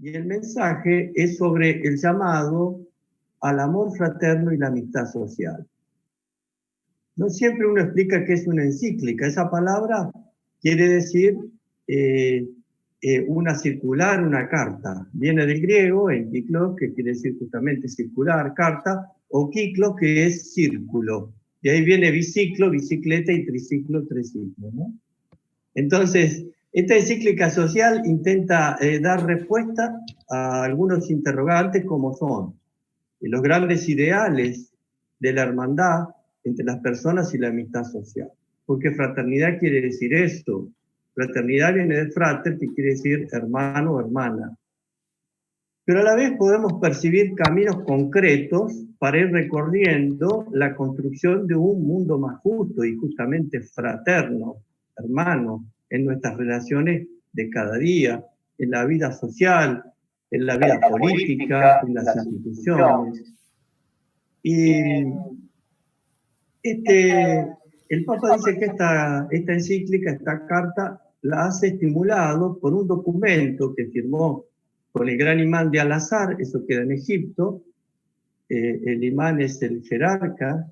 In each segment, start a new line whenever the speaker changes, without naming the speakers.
Y el mensaje es sobre el llamado al amor fraterno y la amistad social. No siempre uno explica qué es una encíclica. Esa palabra quiere decir una circular, una carta. Viene del griego, enkyklos, que quiere decir justamente circular, carta, o kyklos, que es círculo. Y ahí viene biciclo, bicicleta, y triciclo, triciclo, ¿no? Entonces, esta encíclica social intenta dar respuesta a algunos interrogantes como son los grandes ideales de la hermandad entre las personas y la amistad social. Porque fraternidad quiere decir esto. Fraternidad viene de frater, que quiere decir hermano o hermana. Pero a la vez podemos percibir caminos concretos para ir recorriendo la construcción de un mundo más justo y justamente fraterno, hermano, en nuestras relaciones de cada día, en la vida social, en la vida política, en las instituciones. Y el Papa dice que esta encíclica, esta carta, la hace estimulado por un documento que firmó con el gran imán de Al-Azhar, eso queda en Egipto. El imán es el jerarca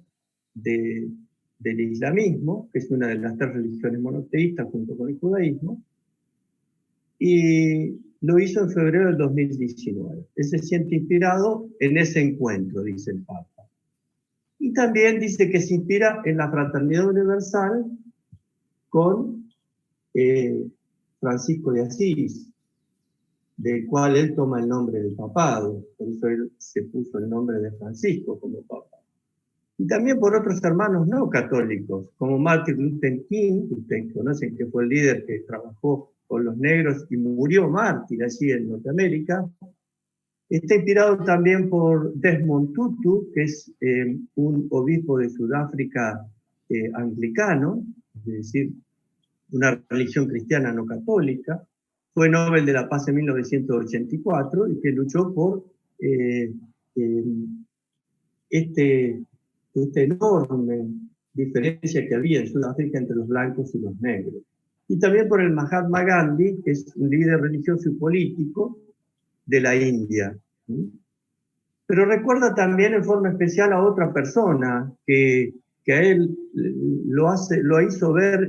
del islamismo, que es una de las 3 religiones monoteístas junto con el judaísmo, y lo hizo en febrero del 2019. Él se siente inspirado en ese encuentro, dice el Papa. Y también dice que se inspira en la fraternidad universal con Francisco de Asís, del cual él toma el nombre de papado, por eso él se puso el nombre de Francisco como papa. Y también por otros hermanos no católicos, como Martin Luther King, ustedes conocen que fue el líder que trabajó con los negros y murió mártir allí en Norteamérica. Está inspirado también por Desmond Tutu, que es un obispo de Sudáfrica anglicano, es decir, una religión cristiana no católica. Fue Nobel de la Paz en 1984 y que luchó por esta enorme diferencia que había en Sudáfrica entre los blancos y los negros. Y también por el Mahatma Gandhi, que es un líder religioso y político de la India. Pero recuerda también en forma especial a otra persona que a él lo hizo ver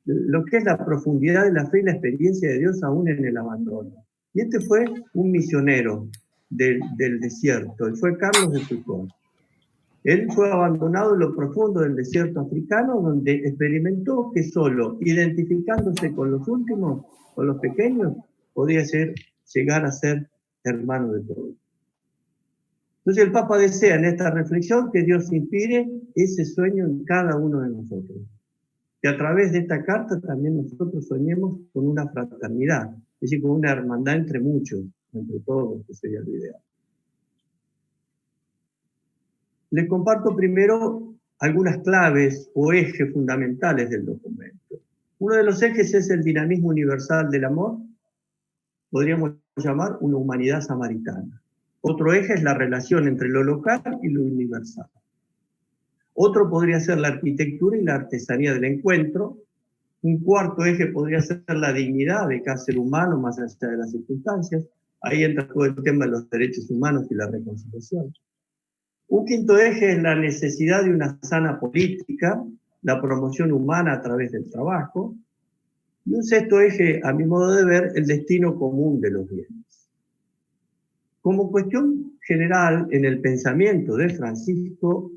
lo que es la profundidad de la fe y la experiencia de Dios aún en el abandono. Y este fue un misionero del desierto, y fue Carlos de Foucault. Él fue abandonado en lo profundo del desierto africano, donde experimentó que solo identificándose con los últimos, con los pequeños, podía llegar a ser hermano de todos. Entonces el Papa desea en esta reflexión que Dios inspire ese sueño en cada uno de nosotros. Que a través de esta carta también nosotros soñemos con una fraternidad, es decir, con una hermandad entre muchos, entre todos, que sería lo ideal. Les comparto primero algunas claves o ejes fundamentales del documento. Uno de los ejes es el dinamismo universal del amor, podríamos llamar una humanidad samaritana. Otro eje es la relación entre lo local y lo universal. Otro podría ser la arquitectura y la artesanía del encuentro. Un cuarto eje podría ser la dignidad de cada ser humano más allá de las circunstancias. Ahí entra todo el tema de los derechos humanos y la reconciliación. Un quinto eje es la necesidad de una sana política, la promoción humana a través del trabajo. Y un sexto eje, a mi modo de ver, el destino común de los bienes. Como cuestión general, en el pensamiento de Francisco,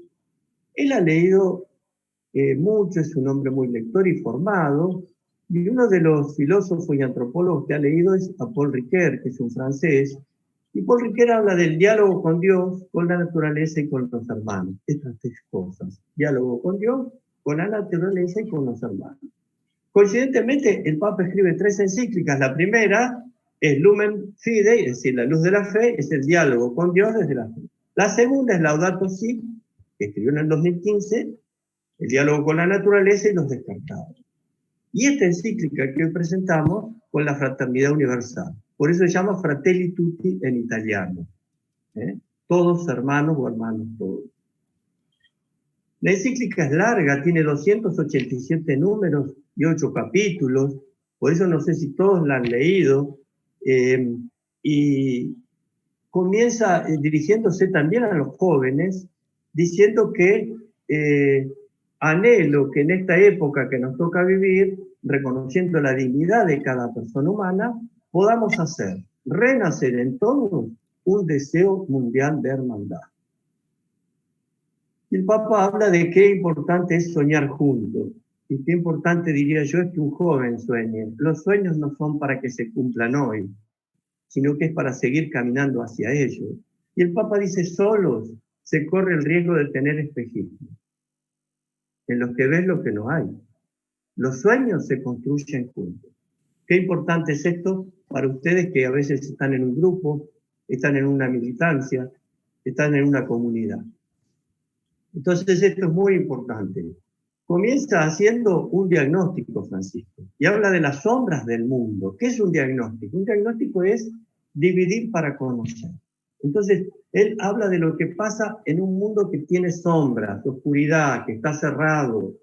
él ha leído mucho, es un hombre muy lector y formado, y uno de los filósofos y antropólogos que ha leído es a Paul Ricoeur, que es un francés, y Paul Ricoeur habla del diálogo con Dios, con la naturaleza y con los hermanos. Estas 3 cosas, diálogo con Dios, con la naturaleza y con los hermanos. Coincidentemente, el Papa escribe 3 encíclicas. La primera es Lumen Fidei, es decir, la luz de la fe, es el diálogo con Dios desde la fe. La segunda es Laudato Si, que escribió en el 2015, el diálogo con la naturaleza y los descartados. Y esta encíclica que hoy presentamos con la fraternidad universal. Por eso se llama Fratelli Tutti en italiano. Todos hermanos o hermanos todos. La encíclica es larga, tiene 287 números y 8 capítulos, por eso no sé si todos la han leído. y comienza dirigiéndose también a los jóvenes, diciendo que anhelo que en esta época que nos toca vivir, reconociendo la dignidad de cada persona humana, podamos hacer renacer en todos un deseo mundial de hermandad. Y el Papa habla de qué importante es soñar juntos. Y qué importante, diría yo, es que un joven sueñe. Los sueños no son para que se cumplan hoy, sino que es para seguir caminando hacia ellos. Y el Papa dice, solos se corre el riesgo de tener espejismos, en los que ves lo que no hay. Los sueños se construyen juntos. Qué importante es esto para ustedes que a veces están en un grupo, están en una militancia, están en una comunidad. Entonces esto es muy importante. Comienza haciendo un diagnóstico, Francisco, y habla de las sombras del mundo. ¿Qué es un diagnóstico? Un diagnóstico es dividir para conocer. Entonces, él habla de lo que pasa en un mundo que tiene sombras, oscuridad, que está cerrado,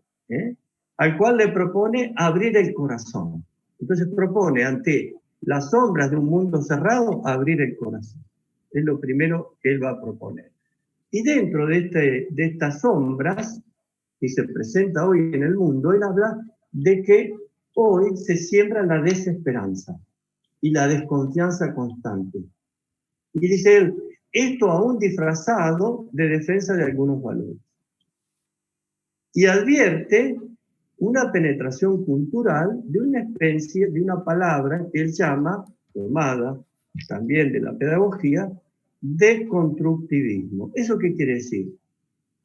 al cual le propone abrir el corazón. Entonces propone ante las sombras de un mundo cerrado, abrir el corazón. Es lo primero que él va a proponer. Y dentro de estas sombras que se presenta hoy en el mundo, él habla de que hoy se siembra la desesperanza y la desconfianza constante. Y dice él, esto aún disfrazado de defensa de algunos valores. Y advierte una penetración cultural de una especie, de una palabra que él llama, tomada también de la pedagogía, deconstructivismo. ¿Eso qué quiere decir?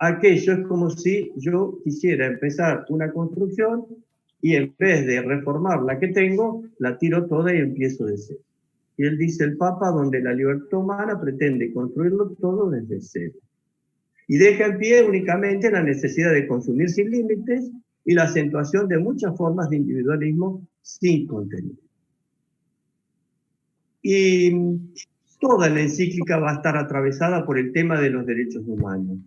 Aquello es como si yo quisiera empezar una construcción y en vez de reformar la que tengo, la tiro toda y empiezo de cero. Y él dice el Papa, donde la libertad humana pretende construirlo todo desde cero. Y deja en pie únicamente la necesidad de consumir sin límites y la acentuación de muchas formas de individualismo sin contenido. Y toda la encíclica va a estar atravesada por el tema de los derechos humanos,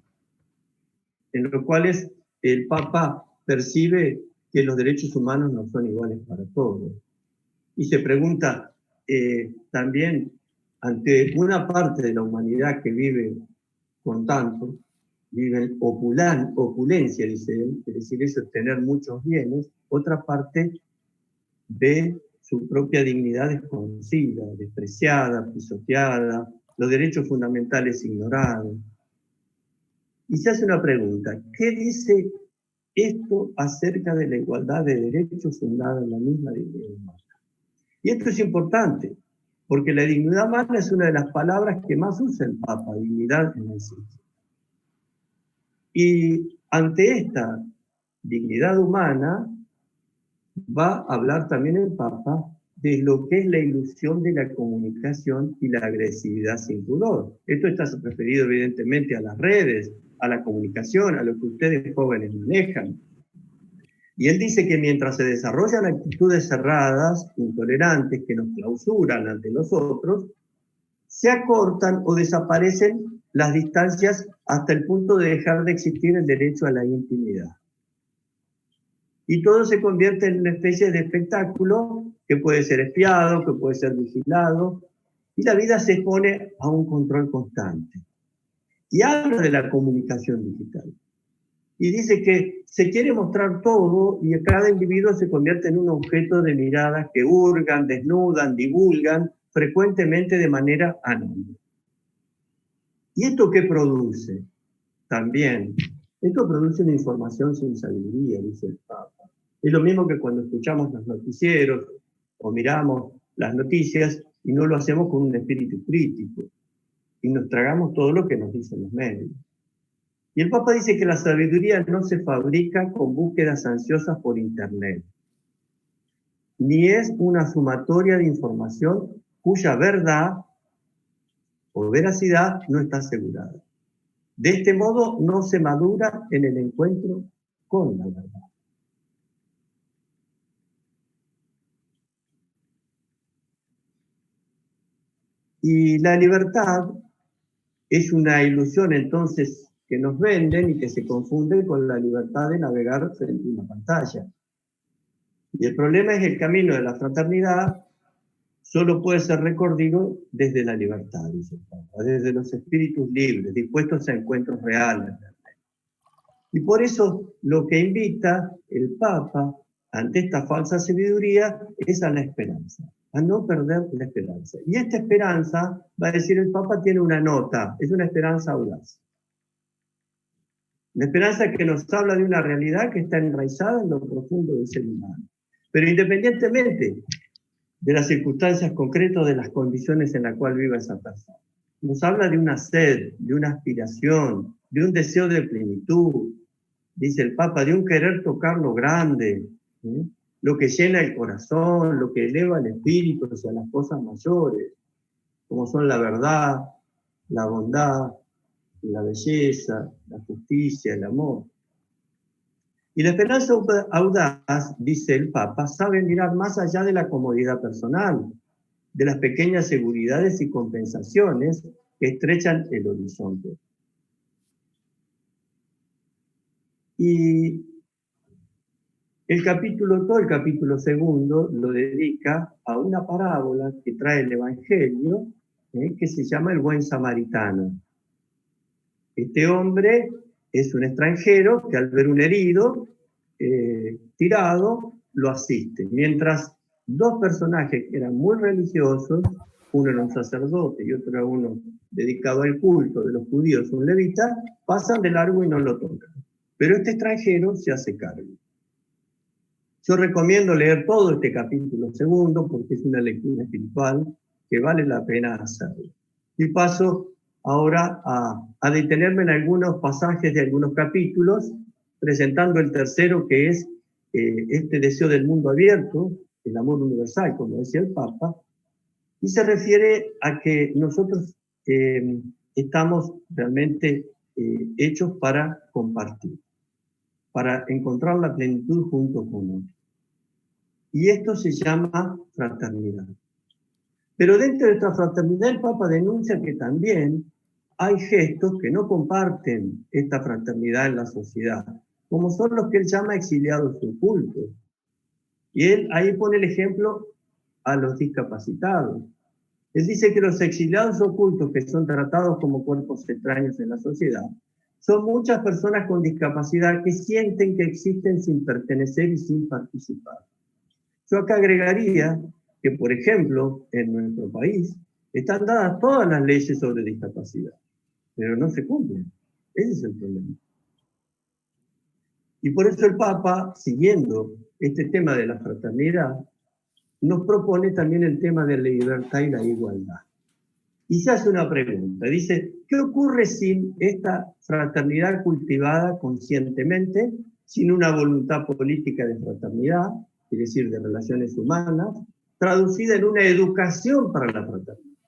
en los cuales el Papa percibe que los derechos humanos no son iguales para todos. Y se pregunta también, ante una parte de la humanidad que vive con tanto, vive en opulencia, dice él, es decir, eso es tener muchos bienes, otra parte ve su propia dignidad desconocida, despreciada, pisoteada, los derechos fundamentales ignorados. Y se hace una pregunta, ¿qué dice esto acerca de la igualdad de derechos fundada en la misma dignidad humana? Y esto es importante, porque la dignidad humana es una de las palabras que más usa el Papa, dignidad en el sitio. Y ante esta dignidad humana va a hablar también el Papa de lo que es la ilusión de la comunicación y la agresividad sin pudor. Esto está referido evidentemente a las redes, a la comunicación, a lo que ustedes jóvenes manejan. Y él dice que mientras se desarrollan actitudes cerradas, intolerantes, que nos clausuran ante los otros, se acortan o desaparecen las distancias hasta el punto de dejar de existir el derecho a la intimidad. Y todo se convierte en una especie de espectáculo que puede ser espiado, que puede ser vigilado, y la vida se expone a un control constante. Y habla de la comunicación digital. Y dice que se quiere mostrar todo y cada individuo se convierte en un objeto de miradas que hurgan, desnudan, divulgan, frecuentemente de manera anónima. ¿Y esto qué produce? También, esto produce una información sin sabiduría, dice el Papa. Es lo mismo que cuando escuchamos los noticieros o miramos las noticias y no lo hacemos con un espíritu crítico y nos tragamos todo lo que nos dicen los medios. Y el Papa dice que la sabiduría no se fabrica con búsquedas ansiosas por Internet, ni es una sumatoria de información cuya verdad o veracidad no está asegurada. De este modo no se madura en el encuentro con la verdad. Y la libertad es una ilusión entonces que nos venden y que se confunde con la libertad de navegar frente a una pantalla. Y el problema es el camino de la fraternidad solo puede ser recorrido desde la libertad, dice el Papa, desde los espíritus libres, dispuestos a encuentros reales. Y por eso lo que invita el Papa ante esta falsa sabiduría es a la esperanza, a no perder la esperanza. Y esta esperanza, va a decir el Papa, tiene una nota, es una esperanza audaz. La esperanza que nos habla de una realidad que está enraizada en lo profundo del ser humano. Pero independientemente de las circunstancias concretas, de las condiciones en las cuales viva esa persona. Nos habla de una sed, de una aspiración, de un deseo de plenitud, dice el Papa, de un querer tocar lo grande, ¿sí? Lo que llena el corazón, lo que eleva el espíritu hacia las cosas mayores, como son la verdad, la bondad, la belleza, la justicia, el amor. Y la esperanza audaz, dice el Papa, sabe mirar más allá de la comodidad personal, de las pequeñas seguridades y compensaciones que estrechan el horizonte. Y todo el capítulo segundo, lo dedica a una parábola que trae el Evangelio, que se llama el buen samaritano. Este hombre es un extranjero que al ver un herido tirado, lo asiste. Mientras dos personajes que eran muy religiosos, uno era un sacerdote y otro era uno dedicado al culto de los judíos, un levita, pasan de largo y no lo tocan. Pero este extranjero se hace cargo. Yo recomiendo leer todo este capítulo segundo porque es una lectura espiritual que vale la pena hacerlo. Y paso ahora a detenerme en algunos pasajes de algunos capítulos, presentando el tercero, que es este deseo del mundo abierto, el amor universal, como decía el Papa, y se refiere a que nosotros estamos realmente hechos para compartir, para encontrar la plenitud junto con otros. Y esto se llama fraternidad. Pero dentro de esta fraternidad el Papa denuncia que también hay gestos que no comparten esta fraternidad en la sociedad, como son los que él llama exiliados ocultos. Y él ahí pone el ejemplo a los discapacitados. Él dice que los exiliados ocultos, que son tratados como cuerpos extraños en la sociedad, son muchas personas con discapacidad que sienten que existen sin pertenecer y sin participar. Yo acá agregaría que, por ejemplo, en nuestro país están dadas todas las leyes sobre discapacidad, pero no se cumplen. Ese es el problema. Y por eso el Papa, siguiendo este tema de la fraternidad, nos propone también el tema de la libertad y la igualdad. Y se hace una pregunta, dice, ¿qué ocurre sin esta fraternidad cultivada conscientemente, sin una voluntad política de fraternidad, es decir, de relaciones humanas, traducida en una educación para la fraternidad?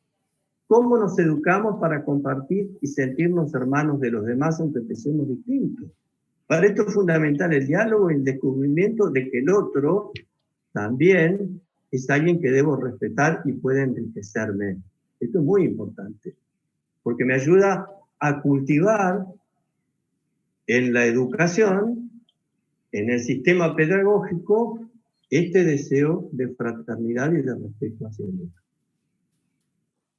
¿Cómo nos educamos para compartir y sentirnos hermanos de los demás aunque pensemos distintos? Para esto es fundamental el diálogo y el descubrimiento de que el otro también es alguien que debo respetar y puede enriquecerme. Esto es muy importante, porque me ayuda a cultivar en la educación, en el sistema pedagógico, este deseo de fraternidad y de respeto hacia el otro.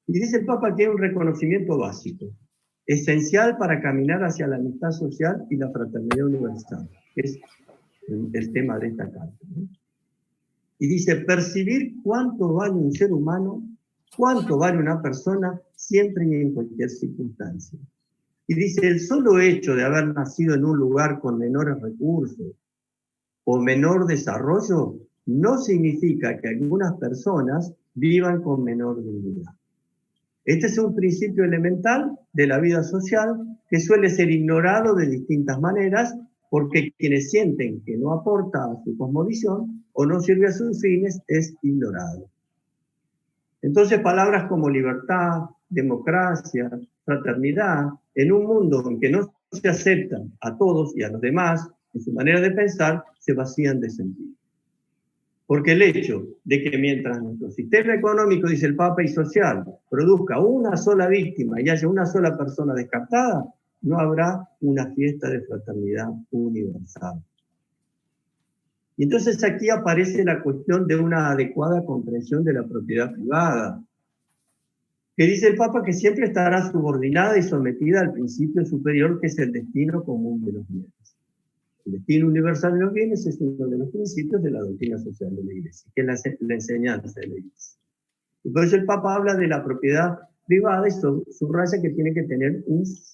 Y dice el Papa que hay un reconocimiento básico, esencial para caminar hacia la amistad social y la fraternidad universal, que es el tema de esta carta, ¿no? Y dice, percibir cuánto vale un ser humano, cuánto vale una persona, siempre y en cualquier circunstancia. Y dice, el solo hecho de haber nacido en un lugar con menores recursos o menor desarrollo, no significa que algunas personas vivan con menor dignidad. Este es un principio elemental de la vida social que suele ser ignorado de distintas maneras porque quienes sienten que no aporta a su cosmovisión o no sirve a sus fines es ignorado. Entonces palabras como libertad, democracia, fraternidad, en un mundo en que no se aceptan a todos y a los demás en su manera de pensar, se vacían de sentido. Porque el hecho de que mientras nuestro sistema económico, dice el Papa, y social, produzca una sola víctima y haya una sola persona descartada, no habrá una fiesta de fraternidad universal. Y entonces aquí aparece la cuestión de una adecuada comprensión de la propiedad privada, que dice el Papa que siempre estará subordinada y sometida al principio superior, que es el destino común de los bienes. El destino universal de los bienes es uno de los principios de la doctrina social de la Iglesia, que es la enseñanza de la Iglesia. Y por eso el Papa habla de la propiedad privada y subraya que tiene que tener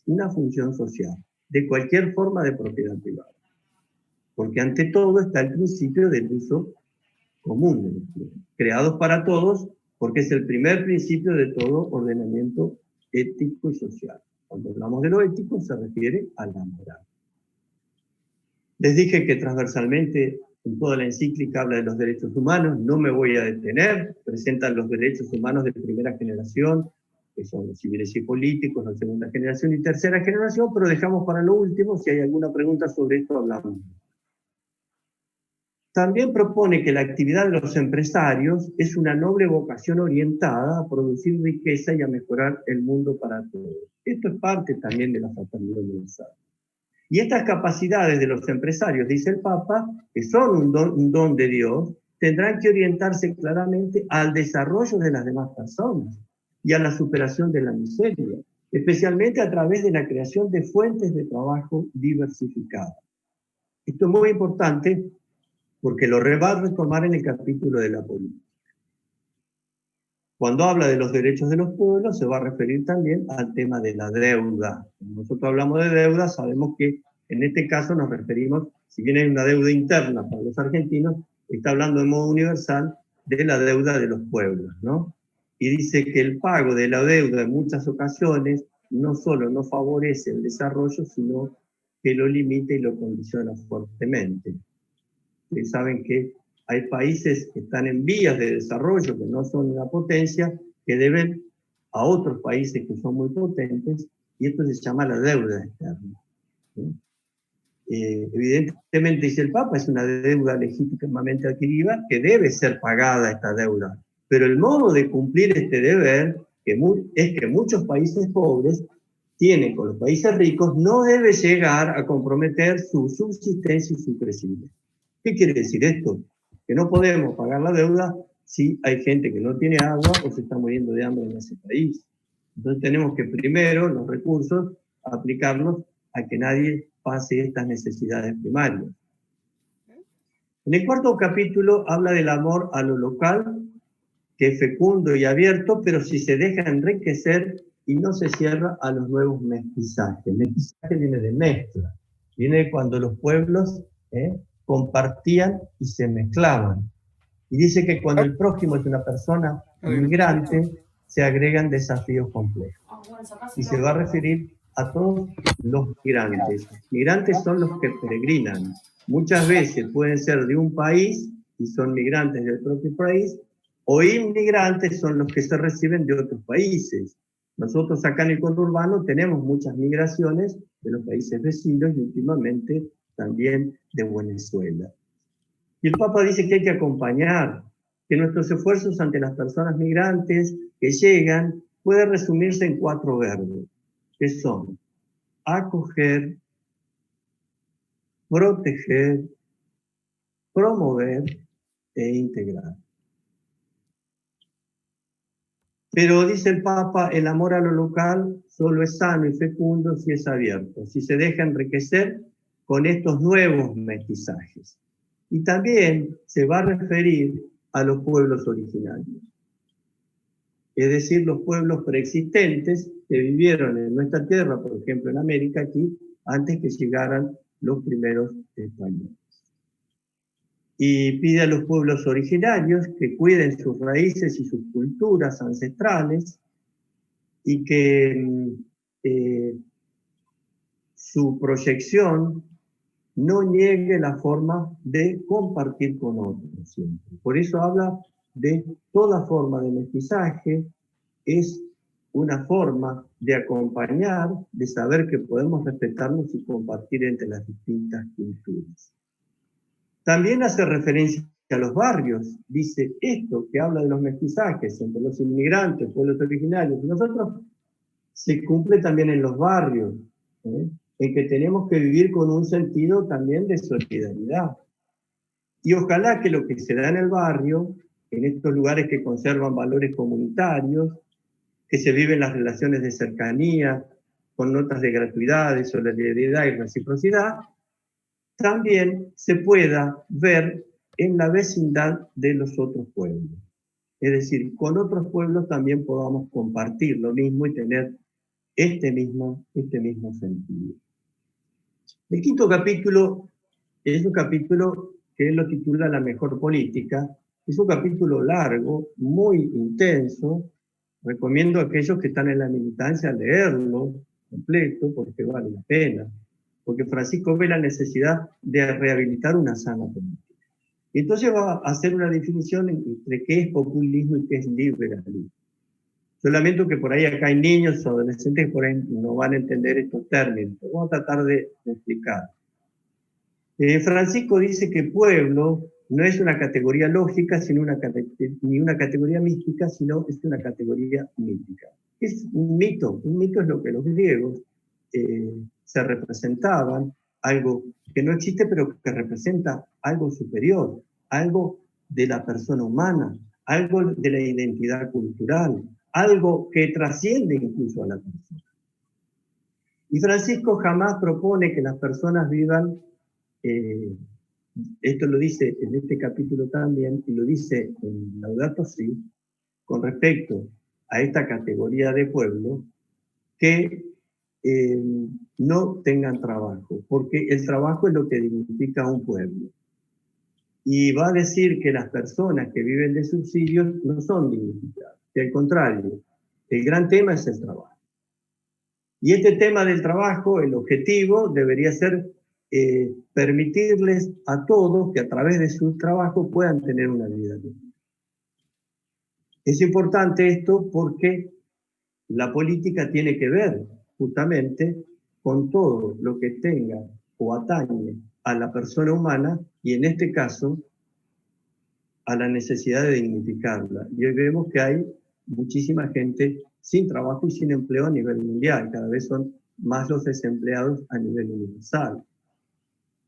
una función social, de cualquier forma de propiedad privada. Porque ante todo está el principio del uso común de los bienes, creados para todos, porque es el primer principio de todo ordenamiento ético y social. Cuando hablamos de lo ético se refiere a la moral. Les dije que transversalmente en toda la encíclica habla de los derechos humanos, no me voy a detener, presentan los derechos humanos de primera generación, que son los civiles y políticos, la segunda generación y tercera generación, pero dejamos para lo último, si hay alguna pregunta sobre esto hablamos. También propone que la actividad de los empresarios es una noble vocación orientada a producir riqueza y a mejorar el mundo para todos. Esto es parte también de la fraternidad universal. Y estas capacidades de los empresarios, dice el Papa, que son un don de Dios, tendrán que orientarse claramente al desarrollo de las demás personas y a la superación de la miseria, especialmente a través de la creación de fuentes de trabajo diversificadas. Esto es muy importante porque lo va a retomar en el capítulo de la política. Cuando habla de los derechos de los pueblos, se va a referir también al tema de la deuda. Cuando nosotros hablamos de deuda, sabemos que en este caso nos referimos, si bien hay una deuda interna para los argentinos, está hablando de modo universal de la deuda de los pueblos, ¿no? Y dice que el pago de la deuda en muchas ocasiones no solo no favorece el desarrollo, sino que lo limita y lo condiciona fuertemente. Ustedes saben que hay países que están en vías de desarrollo, que no son una potencia, que deben a otros países que son muy potentes, y esto se llama la deuda externa. ¿Sí? Evidentemente, dice el Papa, es una deuda legítimamente adquirida que debe ser pagada esta deuda, pero el modo de cumplir este deber es que muchos países pobres tienen con los países ricos, no debe llegar a comprometer su subsistencia y su crecimiento. ¿Qué quiere decir esto? Que no podemos pagar la deuda si hay gente que no tiene agua o se está muriendo de hambre en ese país. Entonces tenemos que primero los recursos aplicarlos a que nadie pase estas necesidades primarias. En el cuarto capítulo habla del amor a lo local, que es fecundo y abierto, pero si se deja enriquecer y no se cierra a los nuevos mestizajes. Mestizaje viene de mezcla, viene de cuando los pueblos compartían y se mezclaban. Y dice que cuando el prójimo es una persona migrante, se agregan desafíos complejos. Y se va a referir a todos los migrantes. Migrantes son los que peregrinan. Muchas veces pueden ser de un país y son migrantes del propio país, o inmigrantes son los que se reciben de otros países. Nosotros acá en el conurbano tenemos muchas migraciones de los países vecinos y últimamente también de Venezuela. Y el Papa dice que hay que acompañar, que nuestros esfuerzos ante las personas migrantes que llegan pueden resumirse en 4 verbos, que son acoger, proteger, promover e integrar. Pero dice el Papa, el amor a lo local solo es sano y fecundo si es abierto, si se deja enriquecer con estos nuevos mestizajes. Y también se va a referir a los pueblos originarios, es decir, los pueblos preexistentes que vivieron en nuestra tierra, por ejemplo en América aquí, antes que llegaran los primeros españoles. Y pide a los pueblos originarios que cuiden sus raíces y sus culturas ancestrales y que su proyección no niegue la forma de compartir con otros siempre. Por eso habla de toda forma de mestizaje, es una forma de acompañar, de saber que podemos respetarnos y compartir entre las distintas culturas. También hace referencia a los barrios, dice esto que habla de los mestizajes entre los inmigrantes, pueblos originarios, y nosotros se cumple también en los barrios, en que tenemos que vivir con un sentido también de solidaridad. Y ojalá que lo que se da en el barrio, en estos lugares que conservan valores comunitarios, que se viven las relaciones de cercanía, con notas de gratuidad, de solidaridad y reciprocidad, también se pueda ver en la vecindad de los otros pueblos. Es decir, con otros pueblos también podamos compartir lo mismo y tener este mismo sentido. El quinto capítulo es un capítulo que él lo titula La mejor política. Es un capítulo largo, muy intenso. Recomiendo a aquellos que están en la militancia leerlo completo porque vale la pena. Porque Francisco ve la necesidad de rehabilitar una sana política. Y entonces va a hacer una definición entre qué es populismo y qué es liberalismo. Yo lamento que por ahí acá hay niños o adolescentes que por ahí no van a entender estos términos. Vamos a tratar de explicar. Francisco dice que pueblo no es una categoría lógica, ni una categoría mística, sino es una categoría mítica. Es un mito es lo que los griegos se representaban, algo que no existe pero que representa algo superior, algo de la persona humana, algo de la identidad cultural, algo que trasciende incluso a la persona. Y Francisco jamás propone que las personas vivan, esto lo dice en este capítulo también, y lo dice en Laudato Si, con respecto a esta categoría de pueblo, que no tengan trabajo, porque el trabajo es lo que dignifica a un pueblo. Y va a decir que las personas que viven de subsidios no son dignificadas, que al contrario, el gran tema es el trabajo. Y este tema del trabajo, el objetivo debería ser permitirles a todos que a través de su trabajo puedan tener una vida digna. Es importante esto porque la política tiene que ver justamente con todo lo que tenga o atañe a la persona humana y en este caso a la necesidad de dignificarla. Y hoy vemos que hay muchísima gente sin trabajo y sin empleo a nivel mundial. Cada vez son más los desempleados a nivel universal.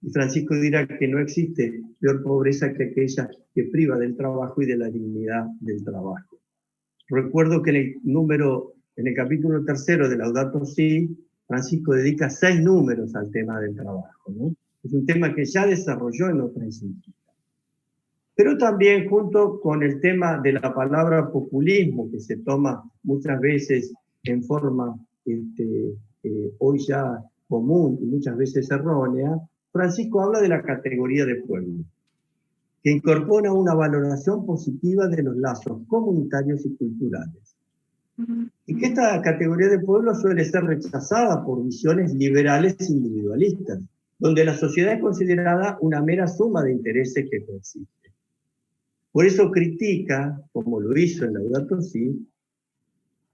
Y Francisco dirá que no existe peor pobreza que aquella que priva del trabajo y de la dignidad del trabajo. Recuerdo que en el capítulo 3 de Laudato Si, Francisco dedica 6 números al tema del trabajo, ¿no? Es un tema que ya desarrolló en otra encíclica. Pero también junto con el tema de la palabra populismo, que se toma muchas veces en forma hoy ya común y muchas veces errónea, Francisco habla de la categoría de pueblo, que incorpora una valoración positiva de los lazos comunitarios y culturales. Y que esta categoría de pueblo suele ser rechazada por visiones liberales e individualistas, donde la sociedad es considerada una mera suma de intereses que coexisten. Por eso critica, como lo hizo en Laudato Si,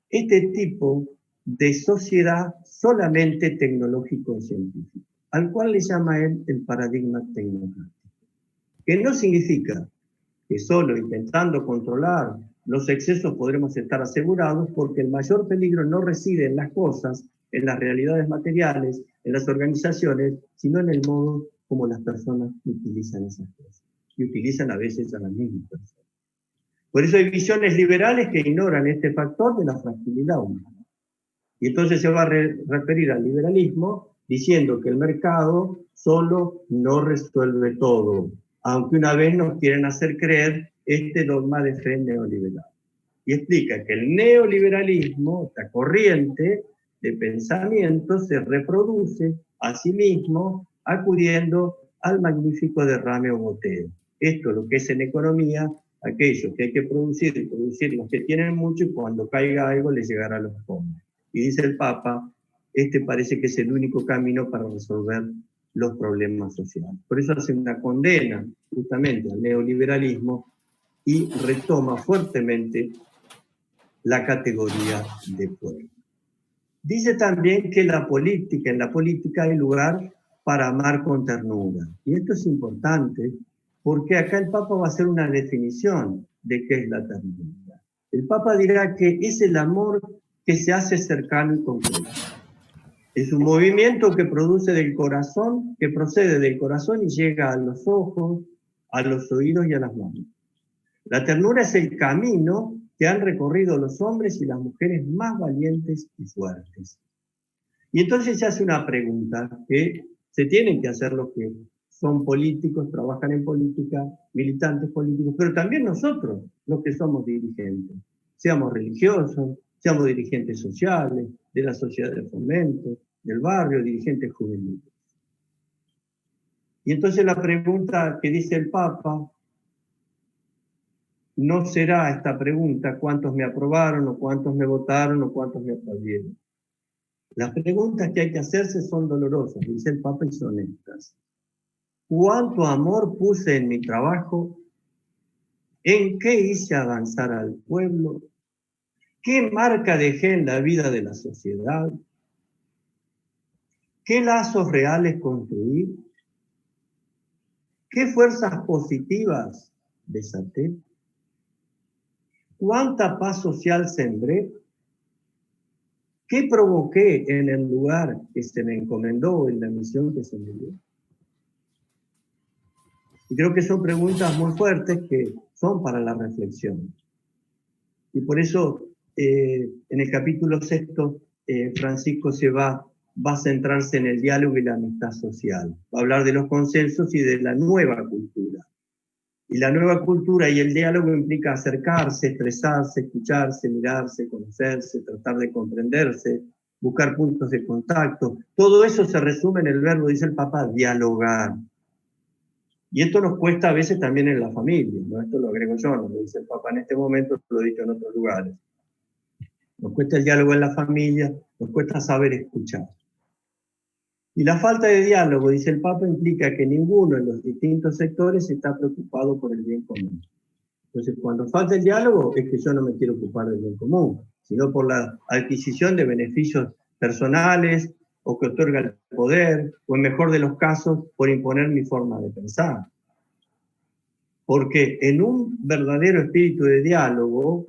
este tipo de sociedad solamente tecnológico-científico, al cual le llama él el paradigma tecnocrático, que no significa que solo intentando controlar los excesos podremos estar asegurados, porque el mayor peligro no reside en las cosas, en las realidades materiales, en las organizaciones, sino en el modo como las personas utilizan esas cosas. Y utilizan a veces a las mismas personas. Por eso hay visiones liberales que ignoran este factor de la fragilidad humana. Y entonces se va a referir al liberalismo diciendo que el mercado solo no resuelve todo, aunque una vez nos quieren hacer creer este dogma de fe neoliberal. Y explica que el neoliberalismo, esta corriente de pensamiento, se reproduce a sí mismo acudiendo al magnífico derrame o goteo. Esto es lo que es en economía, aquello que hay que producir los que tienen mucho, y cuando caiga algo les llegará a los pobres. Y dice el Papa, este parece que es el único camino para resolver los problemas sociales. Por eso hace una condena justamente al neoliberalismo y retoma fuertemente la categoría de pueblo. Dice también que en la política hay lugar para amar con ternura. Y esto es importante porque acá el Papa va a hacer una definición de qué es la ternura. El Papa dirá que es el amor que se hace cercano y concreto. Es un movimiento que procede del corazón y llega a los ojos, a los oídos y a las manos. La ternura es el camino que han recorrido los hombres y las mujeres más valientes y fuertes. Y entonces se hace una pregunta que se tienen que hacer los que son políticos, trabajan en política, militantes políticos, pero también nosotros, los que somos dirigentes, seamos religiosos, seamos dirigentes sociales, de la sociedad de fomento, del barrio, dirigentes juveniles. Y entonces la pregunta que dice el Papa, no será esta pregunta cuántos me aprobaron, o cuántos me votaron, o cuántos me aplaudieron. Las preguntas que hay que hacerse son dolorosas, dice el Papa, y son estas. ¿Cuánto amor puse en mi trabajo? ¿En qué hice avanzar al pueblo? ¿Qué marca dejé en la vida de la sociedad? ¿Qué lazos reales construí? ¿Qué fuerzas positivas desaté? ¿Cuánta paz social sembré? ¿Qué provoqué en el lugar que se me encomendó, en la misión que se me dio? Y creo que son preguntas muy fuertes que son para la reflexión. Y por eso, en el capítulo 6, Francisco va a centrarse en el diálogo y la amistad social. Va a hablar de los consensos y de la nueva cultura. Y la nueva cultura y el diálogo implica acercarse, expresarse, escucharse, mirarse, conocerse, tratar de comprenderse, buscar puntos de contacto. Todo eso se resume en el verbo, dice el Papa, dialogar. Y esto nos cuesta a veces también en la familia, ¿no? Esto lo agrego yo, no lo dice el Papa en este momento, lo he dicho en otros lugares. Nos cuesta el diálogo en la familia, nos cuesta saber escuchar. Y la falta de diálogo, dice el Papa, implica que ninguno en los distintos sectores está preocupado por el bien común. Entonces, cuando falta el diálogo, es que yo no me quiero ocupar del bien común, sino por la adquisición de beneficios personales, o que otorga el poder, o en mejor de los casos, por imponer mi forma de pensar. Porque en un verdadero espíritu de diálogo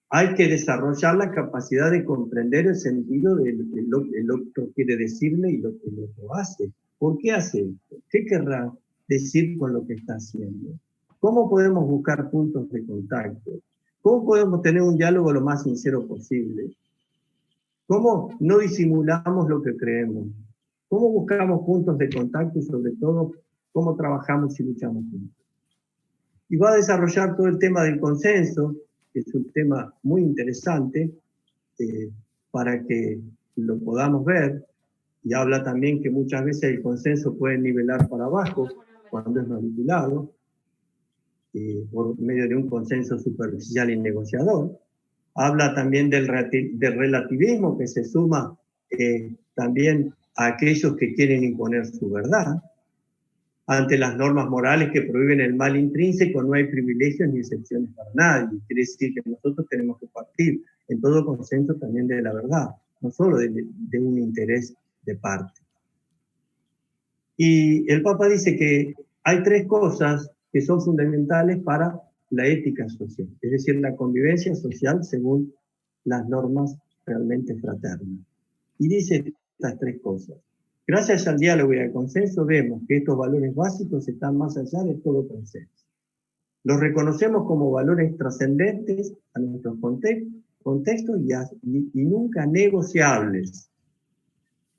hay que desarrollar la capacidad de comprender el sentido de lo que el otro quiere decirle y lo que el otro hace. ¿Por qué hace esto? ¿Qué querrá decir con lo que está haciendo? ¿Cómo podemos buscar puntos de contacto? ¿Cómo podemos tener un diálogo lo más sincero posible? ¿Cómo no disimulamos lo que creemos? ¿Cómo buscamos puntos de contacto y sobre todo cómo trabajamos y luchamos juntos? Y va a desarrollar todo el tema del consenso, que es un tema muy interesante para que lo podamos ver, y habla también que muchas veces el consenso puede nivelar para abajo cuando es manipulado, por medio de un consenso superficial y negociador. Habla también del relativismo que se suma también a aquellos que quieren imponer su verdad. Ante las normas morales que prohíben el mal intrínseco, no hay privilegios ni excepciones para nadie. Quiere decir que nosotros tenemos que partir en todo consenso también de la verdad, no solo de un interés de parte. Y el Papa dice que hay tres cosas que son fundamentales para la ética social, es decir, la convivencia social según las normas realmente fraternas. Y dice estas tres cosas. Gracias al diálogo y al consenso vemos que estos valores básicos están más allá de todo consenso. Los reconocemos como valores trascendentes a nuestros contextos y nunca negociables.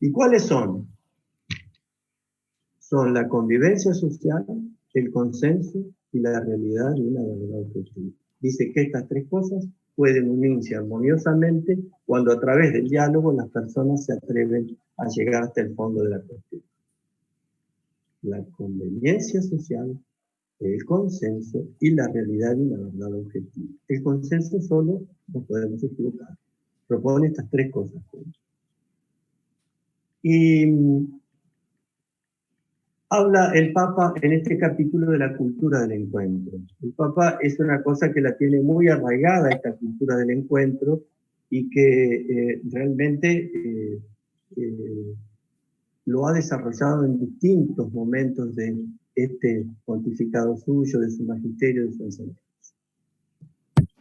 ¿Y cuáles son? Son la convivencia social, el consenso y la realidad de una verdad objetiva. Dice que estas tres cosas pueden unirse armoniosamente cuando a través del diálogo las personas se atreven a llegar hasta el fondo de la cuestión. La conveniencia social, el consenso y la realidad de una verdad objetiva. El consenso solo nos podemos equivocar. Propone estas tres cosas. Y habla el Papa en este capítulo de la cultura del encuentro. El Papa es una cosa que la tiene muy arraigada, esta cultura del encuentro, y que realmente lo ha desarrollado en distintos momentos de este pontificado suyo, de su magisterio, de su enseñanza.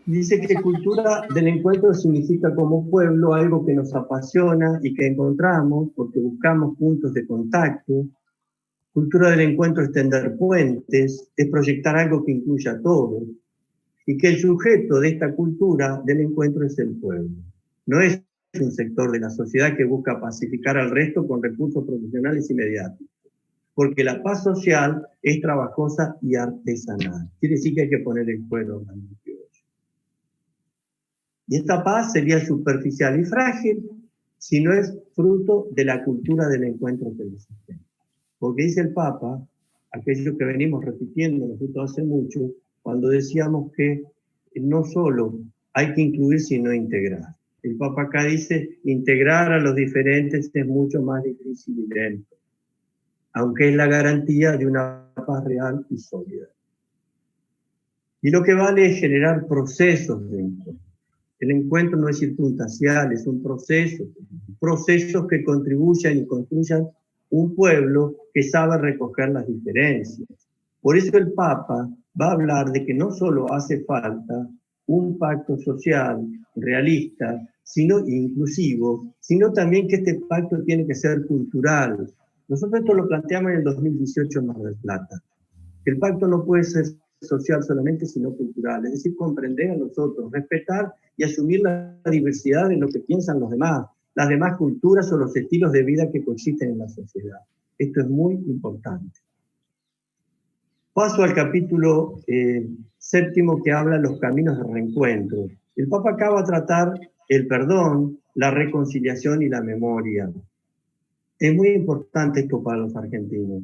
Dice que cultura del encuentro significa como pueblo algo que nos apasiona y que encontramos porque buscamos puntos de contacto, Cultura del encuentro es tender puentes, es proyectar algo que incluya a todos, y que el sujeto de esta cultura del encuentro es el pueblo. No es un sector de la sociedad que busca pacificar al resto con recursos profesionales inmediatos, porque la paz social es trabajosa y artesanal. Quiere decir que hay que poner el pueblo en el criollo. Y esta paz sería superficial y frágil si no es fruto de la cultura del encuentro que existe. Porque dice el Papa, aquello que venimos repitiendo nosotros hace mucho, cuando decíamos que no solo hay que incluir, sino integrar. El Papa acá dice, integrar a los diferentes es mucho más difícil y lento, aunque es la garantía de una paz real y sólida. Y lo que vale es generar procesos de encuentro. El encuentro no es circunstancial, es un proceso, procesos que contribuyan y construyan un pueblo que sabe recoger las diferencias. Por eso el Papa va a hablar de que no solo hace falta un pacto social realista, sino inclusivo, sino también que este pacto tiene que ser cultural. Nosotros esto lo planteamos en el 2018 en Mar del Plata. El pacto no puede ser social solamente, sino cultural, es decir, comprender a los otros, respetar y asumir la diversidad de lo que piensan los demás, las demás culturas o los estilos de vida que coexisten en la sociedad. Esto es muy importante. Paso al capítulo séptimo que habla de los caminos de reencuentro. El Papa acaba de tratar el perdón, la reconciliación y la memoria. Es muy importante esto para los argentinos.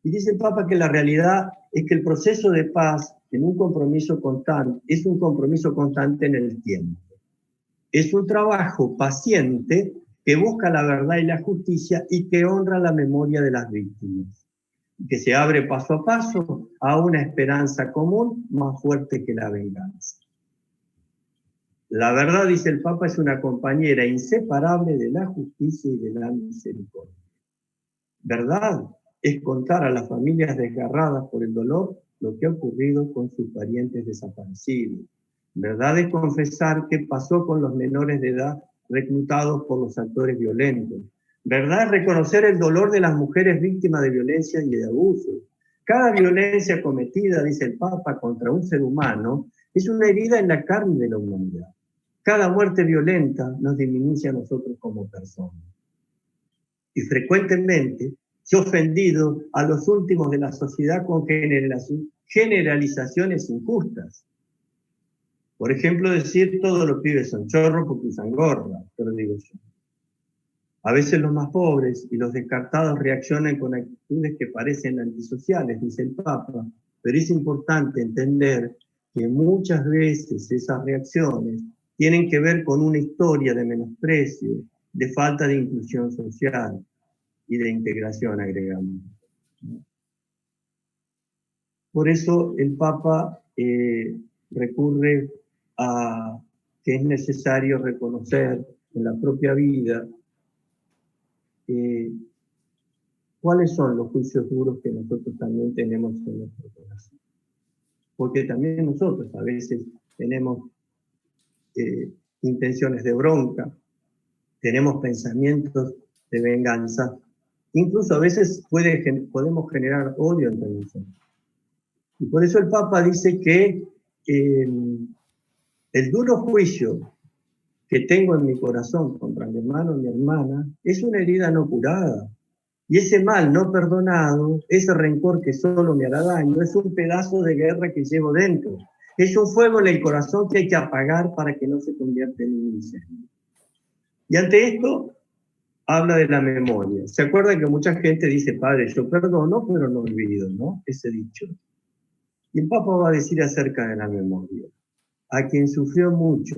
Y dice el Papa que la realidad es que el proceso de paz en un compromiso constante es un compromiso constante en el tiempo. Es un trabajo paciente que busca la verdad y la justicia y que honra la memoria de las víctimas. Que se abre paso a paso a una esperanza común más fuerte que la venganza. La verdad, dice el Papa, es una compañera inseparable de la justicia y de la misericordia. Verdad es contar a las familias desgarradas por el dolor lo que ha ocurrido con sus parientes desaparecidos. Verdad es confesar qué pasó con los menores de edad reclutados por los actores violentos. Verdad es reconocer el dolor de las mujeres víctimas de violencia y de abuso. Cada violencia cometida, dice el Papa, contra un ser humano es una herida en la carne de la humanidad. Cada muerte violenta nos disminuye a nosotros como personas. Y frecuentemente se ha ofendido a los últimos de la sociedad con generalizaciones injustas. Por ejemplo, decir todos los pibes son chorros porque usan gorra, pero digo yo. A veces los más pobres y los descartados reaccionan con actitudes que parecen antisociales, dice el Papa, pero es importante entender que muchas veces esas reacciones tienen que ver con una historia de menosprecio, de falta de inclusión social y de integración, agregamos. Por eso el Papa recurre a que es necesario reconocer en la propia vida cuáles son los juicios duros que nosotros también tenemos en nuestro corazón. Porque también nosotros a veces tenemos intenciones de bronca, tenemos pensamientos de venganza, incluso a veces podemos generar odio entre nosotros. Y por eso el Papa dice que el duro juicio que tengo en mi corazón contra mi hermano o mi hermana es una herida no curada. Y ese mal no perdonado, ese rencor que solo me hará daño, es un pedazo de guerra que llevo dentro. Es un fuego en el corazón que hay que apagar para que no se convierta en un incendio. Y ante esto, habla de la memoria. ¿Se acuerdan que mucha gente dice, padre, yo perdono, pero no olvido, ¿no? Ese dicho. Y el Papa va a decir acerca de la memoria. A quien sufrió mucho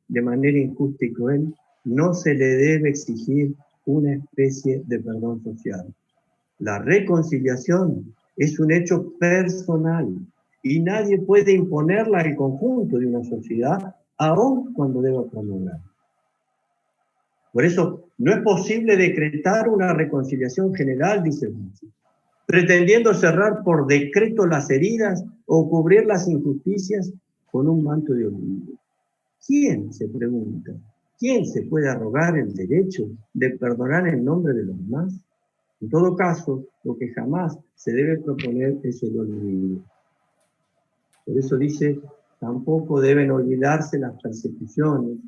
de manera injusta y cruel, no se le debe exigir una especie de perdón social. La reconciliación es un hecho personal y nadie puede imponerla al conjunto de una sociedad, aun cuando deba promulgar. Por eso, no es posible decretar una reconciliación general, dice Francisco, pretendiendo cerrar por decreto las heridas o cubrir las injusticias con un manto de olvido. ¿Quién, se pregunta, quién se puede arrogar el derecho de perdonar en nombre de los demás? En todo caso, lo que jamás se debe proponer es el olvido. Por eso dice, tampoco deben olvidarse las persecuciones,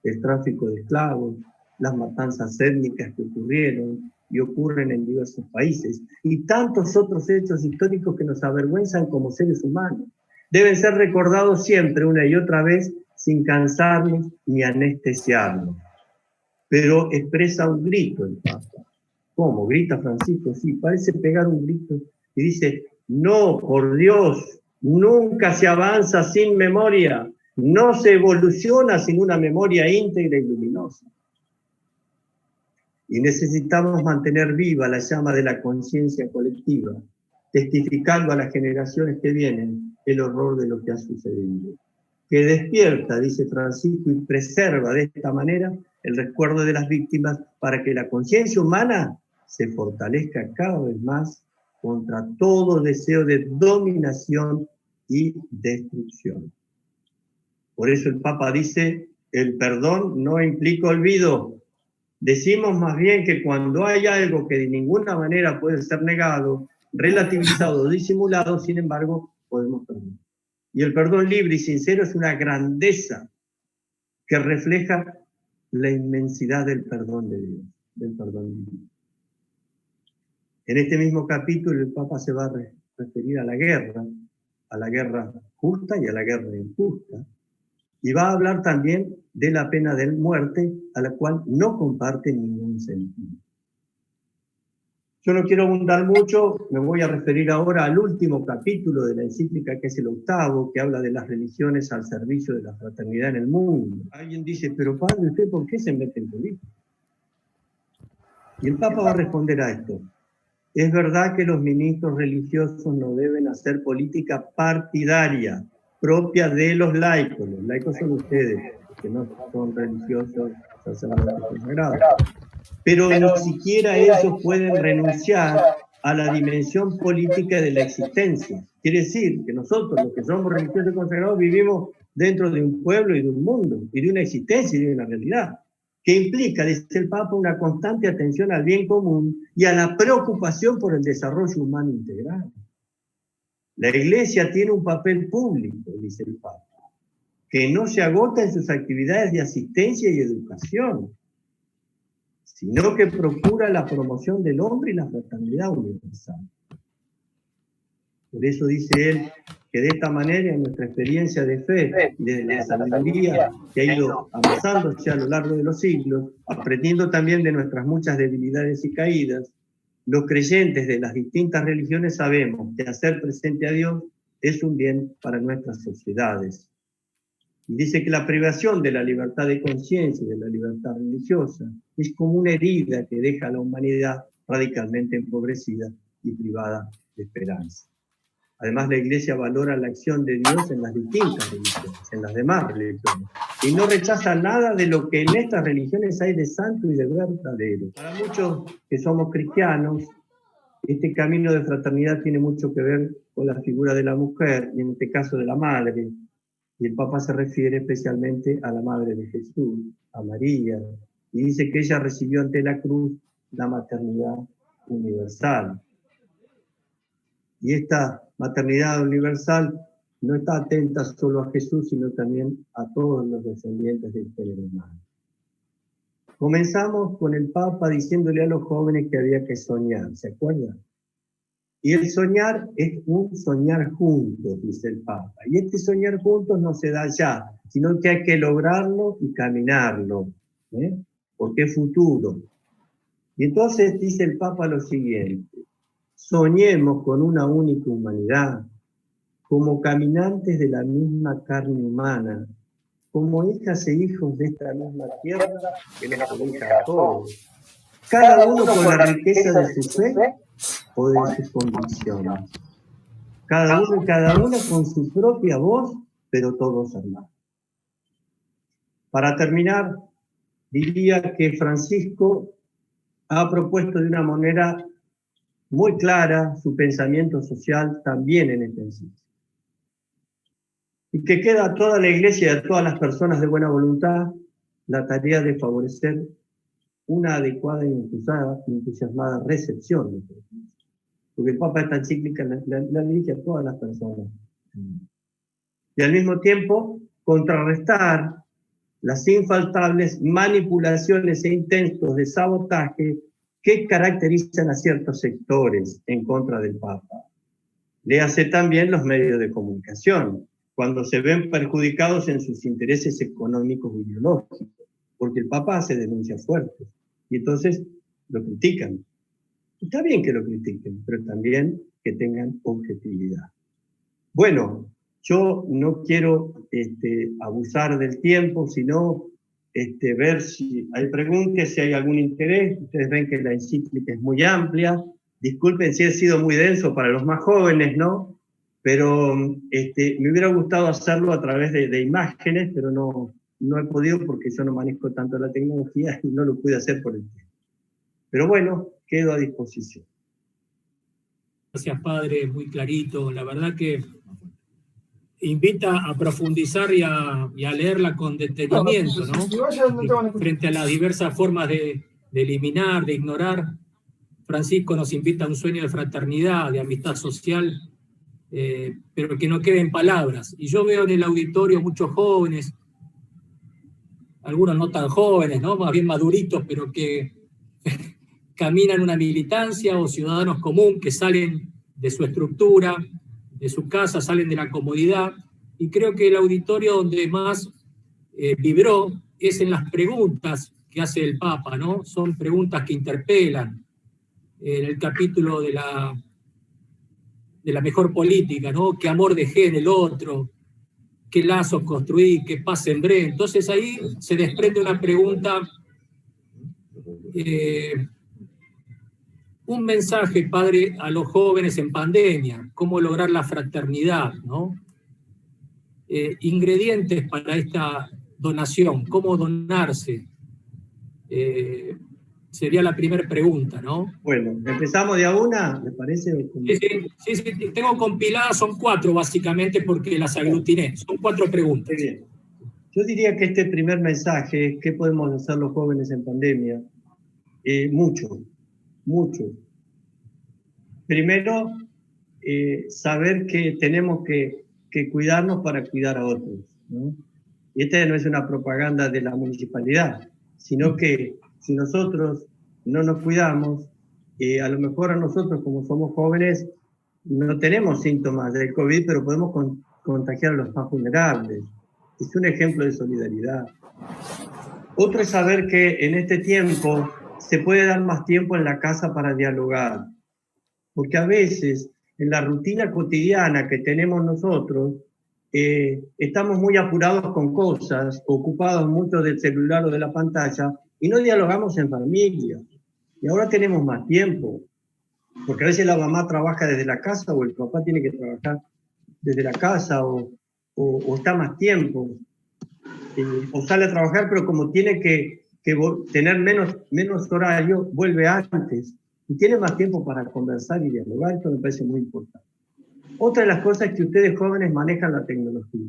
el tráfico de esclavos, las matanzas étnicas que ocurrieron y ocurren en diversos países, y tantos otros hechos históricos que nos avergüenzan como seres humanos. Deben ser recordados siempre, una y otra vez, sin cansarnos ni anestesiarnos. Pero expresa un grito el Papa. ¿Cómo? ¿Grita Francisco? Sí, parece pegar un grito y dice, no, por Dios, nunca se avanza sin memoria, no se evoluciona sin una memoria íntegra y luminosa. Y necesitamos mantener viva la llama de la conciencia colectiva, testificando a las generaciones que vienen el horror de lo que ha sucedido. Que despierta, dice Francisco, y preserva de esta manera el recuerdo de las víctimas para que la conciencia humana se fortalezca cada vez más contra todo deseo de dominación y destrucción. Por eso el Papa dice, el perdón no implica olvido. Decimos más bien que cuando hay algo que de ninguna manera puede ser negado, relativizado o disimulado, sin embargo, podemos perdonar. Y el perdón libre y sincero es una grandeza que refleja la inmensidad del perdón de Dios, del perdón divino. En este mismo capítulo el Papa se va a referir a la guerra justa y a la guerra injusta, y va a hablar también de la pena de muerte, a la cual no comparte ningún sentido. Yo no quiero abundar mucho, me voy a referir ahora al último capítulo de la encíclica, que es el 8º, que habla de las religiones al servicio de la fraternidad en el mundo. Alguien dice, pero padre, ¿usted por qué se mete en política? Y el Papa va a responder a esto. Es verdad que los ministros religiosos no deben hacer política partidaria, propia de los laicos. Los laicos son ustedes, que no son religiosos, sacerdotes consagrados. Pero ni siquiera ellos pueden renunciar a la dimensión política de la existencia. Quiere decir que nosotros, los que somos religiosos consagrados, vivimos dentro de un pueblo y de un mundo, y de una existencia y de una realidad, que implica, dice el Papa, una constante atención al bien común y a la preocupación por el desarrollo humano integral. La Iglesia tiene un papel público, dice el Papa, que no se agota en sus actividades de asistencia y educación, sino que procura la promoción del hombre y la fraternidad universal. Por eso dice él que de esta manera, en nuestra experiencia de fe y de la sabiduría que ha ido amasándose a lo largo de los siglos, aprendiendo también de nuestras muchas debilidades y caídas, los creyentes de las distintas religiones sabemos que hacer presente a Dios es un bien para nuestras sociedades. Y dice que la privación de la libertad de conciencia y de la libertad religiosa es como una herida que deja a la humanidad radicalmente empobrecida y privada de esperanza. Además, la Iglesia valora la acción de Dios en las distintas religiones, en las demás religiones, y no rechaza nada de lo que en estas religiones hay de santo y de verdadero. Para muchos que somos cristianos, este camino de fraternidad tiene mucho que ver con la figura de la mujer, y en este caso de la madre. Y el Papa se refiere especialmente a la Madre de Jesús, a María, y dice que ella recibió ante la cruz la maternidad universal. Y esta maternidad universal no está atenta solo a Jesús, sino también a todos los descendientes del género humano. Comenzamos con el Papa diciéndole a los jóvenes que había que soñar, ¿se acuerdan? Y el soñar es un soñar juntos, dice el Papa. Y este soñar juntos no se da ya, sino que hay que lograrlo y caminarlo, porque es futuro. Y entonces dice el Papa lo siguiente: soñemos con una única humanidad, como caminantes de la misma carne humana, como hijas e hijos de esta misma tierra que nos cobija a todos, cada uno con la riqueza de su fe o de sus convicciones, cada uno y cada una con su propia voz, pero todos hermanos. Para terminar, diría que Francisco ha propuesto de una manera muy clara su pensamiento social también en este encíclica, y que queda a toda la Iglesia y a todas las personas de buena voluntad la tarea de favorecer una adecuada y entusiasmada recepción. Porque el Papa esta encíclica la dirige a todas las personas. Y al mismo tiempo contrarrestar las infaltables manipulaciones e intentos de sabotaje que caracterizan a ciertos sectores en contra del Papa. Léase también los medios de comunicación, cuando se ven perjudicados en sus intereses económicos o ideológicos, porque el Papa hace denuncias fuertes, y entonces lo critican. Está bien que lo critiquen, pero también que tengan objetividad. Bueno, yo no quiero abusar del tiempo, sino ver si hay preguntas, si hay algún interés. Ustedes ven que la encíclica es muy amplia. Disculpen si he sido muy denso para los más jóvenes, ¿no? Pero me hubiera gustado hacerlo a través de imágenes, pero no he podido porque yo no manejo tanto la tecnología y no lo pude hacer por el tiempo. Pero bueno, quedo a disposición.
Gracias, padre, muy clarito. La verdad que invita a profundizar y a leerla con detenimiento, ¿no? Frente a las diversas formas de eliminar, de ignorar, Francisco nos invita a un sueño de fraternidad, de amistad social, pero que no quede en palabras. Y yo veo en el auditorio muchos jóvenes, algunos no tan jóvenes, ¿no? Más bien maduritos, pero que caminan una militancia, o ciudadanos común que salen de su estructura, de su casa, salen de la comodidad, y creo que el auditorio donde más vibró es en las preguntas que hace el Papa, ¿no? Son preguntas que interpelan. En el capítulo de la mejor política, ¿no? ¿Qué amor dejé en el otro? ¿Qué lazos construí? ¿Qué paz sembré? Entonces ahí se desprende una pregunta, un mensaje, padre, a los jóvenes en pandemia, cómo lograr la fraternidad, ¿no? Ingredientes para esta donación, cómo donarse, sería la primera pregunta, ¿no?
Bueno, ¿empezamos de a una? ¿Me parece?
Sí, tengo compiladas, son 4 básicamente porque las aglutiné, son 4 preguntas.
Muy bien. Yo diría que este primer mensaje, ¿qué podemos hacer los jóvenes en pandemia? Mucho. Primero, saber que tenemos que cuidarnos para cuidar a otros, ¿no? Y esta no es una propaganda de la municipalidad, sino que si nosotros no nos cuidamos, a lo mejor a nosotros como somos jóvenes no tenemos síntomas del COVID, pero podemos contagiar a los más vulnerables. Es un ejemplo de solidaridad. Otro es saber que en este tiempo se puede dar más tiempo en la casa para dialogar, porque a veces en la rutina cotidiana que tenemos nosotros, estamos muy apurados con cosas, ocupados mucho del celular o de la pantalla, y no dialogamos en familia. Y ahora tenemos más tiempo, porque a veces la mamá trabaja desde la casa o el papá tiene que trabajar desde la casa o está más tiempo, o sale a trabajar, pero como tiene que tener menos horario, vuelve antes y tiene más tiempo para conversar y dialogar. Esto me parece muy importante. Otra de las cosas es que ustedes jóvenes manejan la tecnología.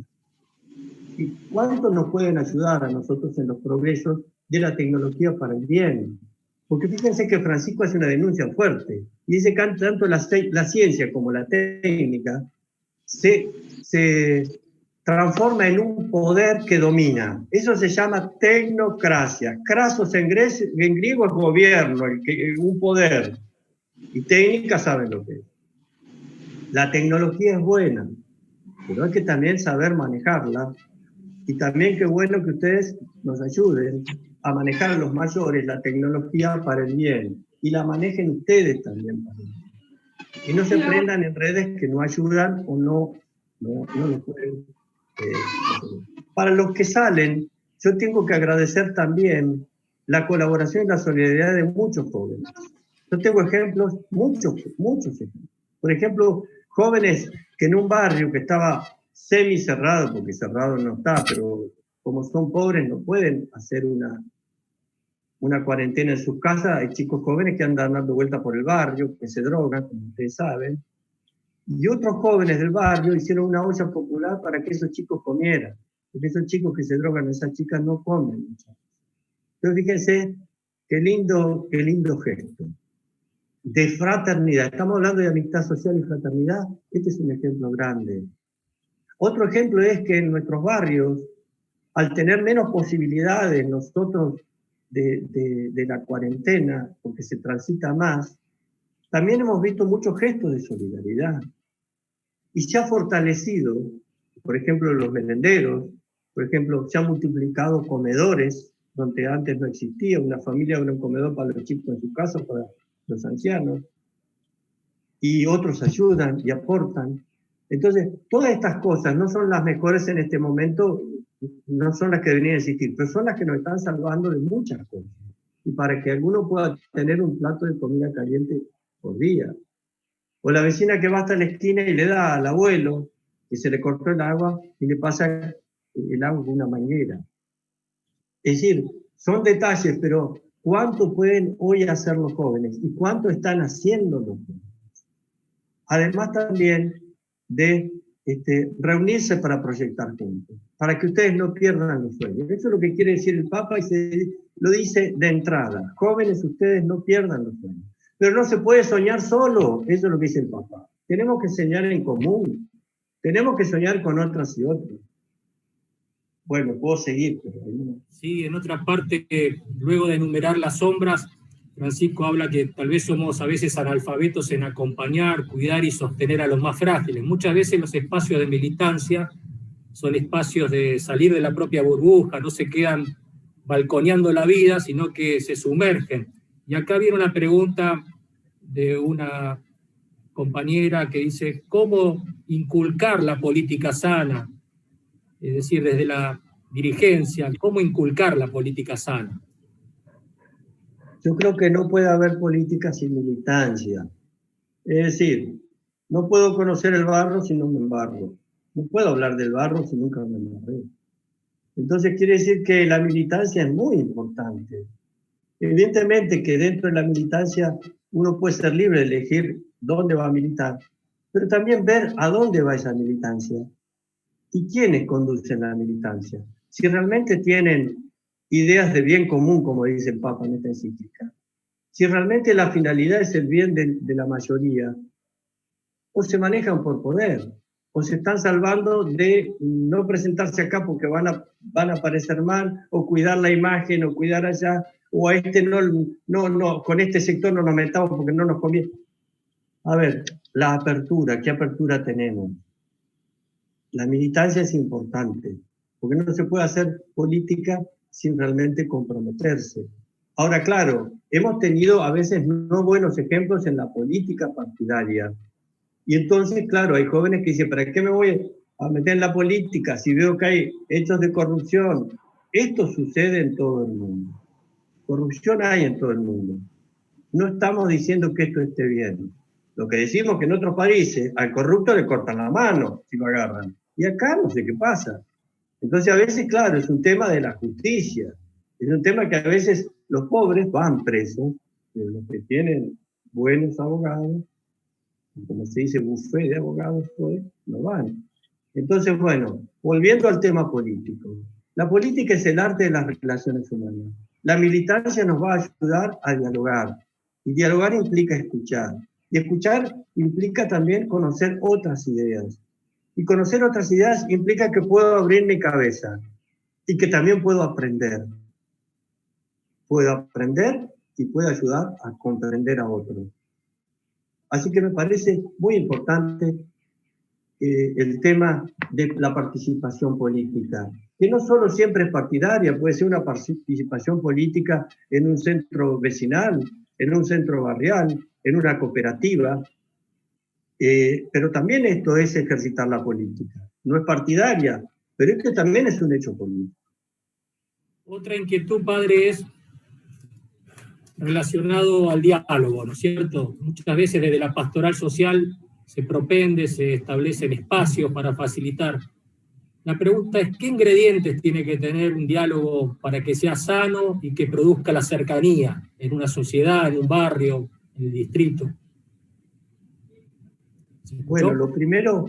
¿Y cuánto nos pueden ayudar a nosotros en los progresos de la tecnología para el bien? Porque fíjense que Francisco hace una denuncia fuerte y dice que tanto la ciencia como la técnica se transforma en un poder que domina. Eso se llama tecnocracia. Krasos en griego es gobierno, un poder. Y técnica saben lo que es. La tecnología es buena, pero hay que también saber manejarla. Y también qué bueno que ustedes nos ayuden a manejar a los mayores la tecnología para el bien. Y la manejen ustedes también para el bien. Y no se prendan en redes que no ayudan o no lo pueden. Para los que salen, yo tengo que agradecer también la colaboración y la solidaridad de muchos jóvenes. Yo tengo ejemplos, muchos ejemplos. Por ejemplo, jóvenes que en un barrio que estaba semi-cerrado, porque cerrado no está, pero como son pobres no pueden hacer una cuarentena en sus casas. Hay chicos jóvenes que andan dando vueltas por el barrio, que se drogan, como ustedes saben. Y otros jóvenes del barrio hicieron una olla popular para que esos chicos comieran. Porque esos chicos que se drogan, esas chicas no comen. Entonces fíjense qué lindo gesto. De fraternidad. Estamos hablando de amistad social y fraternidad. Este es un ejemplo grande. Otro ejemplo es que en nuestros barrios, al tener menos posibilidades nosotros de la cuarentena, porque se transita más, también hemos visto muchos gestos de solidaridad. Y se ha fortalecido, por ejemplo, los merenderos, por ejemplo, se han multiplicado comedores, donde antes no existía, una familia con un comedor para los chicos en su casa, para los ancianos, y otros ayudan y aportan. Entonces, todas estas cosas no son las mejores en este momento, no son las que deberían existir, pero son las que nos están salvando de muchas cosas. Y para que alguno pueda tener un plato de comida caliente por día. O la vecina que va hasta la esquina y le da al abuelo que se le cortó el agua y le pasa el agua con una manguera. Es decir, son detalles, pero ¿cuánto pueden hoy hacer los jóvenes? ¿Y cuánto están haciendo los jóvenes? Además también de reunirse para proyectar juntos, para que ustedes no pierdan los sueños. Eso es lo que quiere decir el Papa y lo dice de entrada. Jóvenes, ustedes no pierdan los sueños. Pero no se puede soñar solo, eso es lo que dice el Papa. Tenemos que soñar en común, tenemos que soñar con otras y otros. Bueno, puedo seguir, pero...
Sí, en otra parte, luego de enumerar las sombras, Francisco habla que tal vez somos a veces analfabetos en acompañar, cuidar y sostener a los más frágiles. Muchas veces los espacios de militancia son espacios de salir de la propia burbuja, no se quedan balconeando la vida, sino que se sumergen. Y acá viene una pregunta de una compañera que dice, ¿cómo inculcar la política sana? Es decir, desde la dirigencia, ¿cómo inculcar la política sana?
Yo creo que no puede haber política sin militancia. Es decir, no puedo conocer el barro si no me embarro. No puedo hablar del barro si nunca me embarré. Entonces quiere decir que la militancia es muy importante. Evidentemente que dentro de la militancia uno puede ser libre de elegir dónde va a militar, pero también ver a dónde va esa militancia y quiénes conducen la militancia. Si realmente tienen ideas de bien común, como dice el Papa en esta encíclica, si realmente la finalidad es el bien de la mayoría, o se manejan por poder, o se están salvando de no presentarse acá porque van a parecer mal, o cuidar la imagen, o cuidar allá, o a este no, con este sector no nos metamos porque no nos conviene. A ver, la apertura, ¿qué apertura tenemos? La militancia es importante, porque no se puede hacer política sin realmente comprometerse. Ahora, claro, hemos tenido a veces no buenos ejemplos en la política partidaria. Y entonces, claro, hay jóvenes que dicen, ¿para qué me voy a meter en la política si veo que hay hechos de corrupción? Esto sucede en todo el mundo. Corrupción hay en todo el mundo. No estamos diciendo que esto esté bien. Lo que decimos es que en otros países al corrupto le cortan la mano si lo agarran. Y acá no sé qué pasa. Entonces a veces, claro, es un tema de la justicia. Es un tema que a veces los pobres van presos, pero los que tienen buenos abogados, como se dice, buffet de abogados, pues, no van. Entonces, bueno, volviendo al tema político. La política es el arte de las relaciones humanas. La militancia nos va a ayudar a dialogar. Y dialogar implica escuchar. Y escuchar implica también conocer otras ideas. Y conocer otras ideas implica que puedo abrir mi cabeza y que también puedo aprender. Puedo aprender y puedo ayudar a comprender a otros. Así que me parece muy importante el tema de la participación política, que no solo siempre es partidaria, puede ser una participación política en un centro vecinal, en un centro barrial, en una cooperativa, pero también esto es ejercitar la política. No es partidaria, pero esto también es un hecho político.
Otra inquietud, padre, es relacionado al diálogo, ¿no es cierto? Muchas veces desde la pastoral social se propende, se establecen espacios para facilitar. La pregunta es, ¿qué ingredientes tiene que tener un diálogo para que sea sano y que produzca la cercanía en una sociedad, en un barrio, en el distrito?
Bueno, lo primero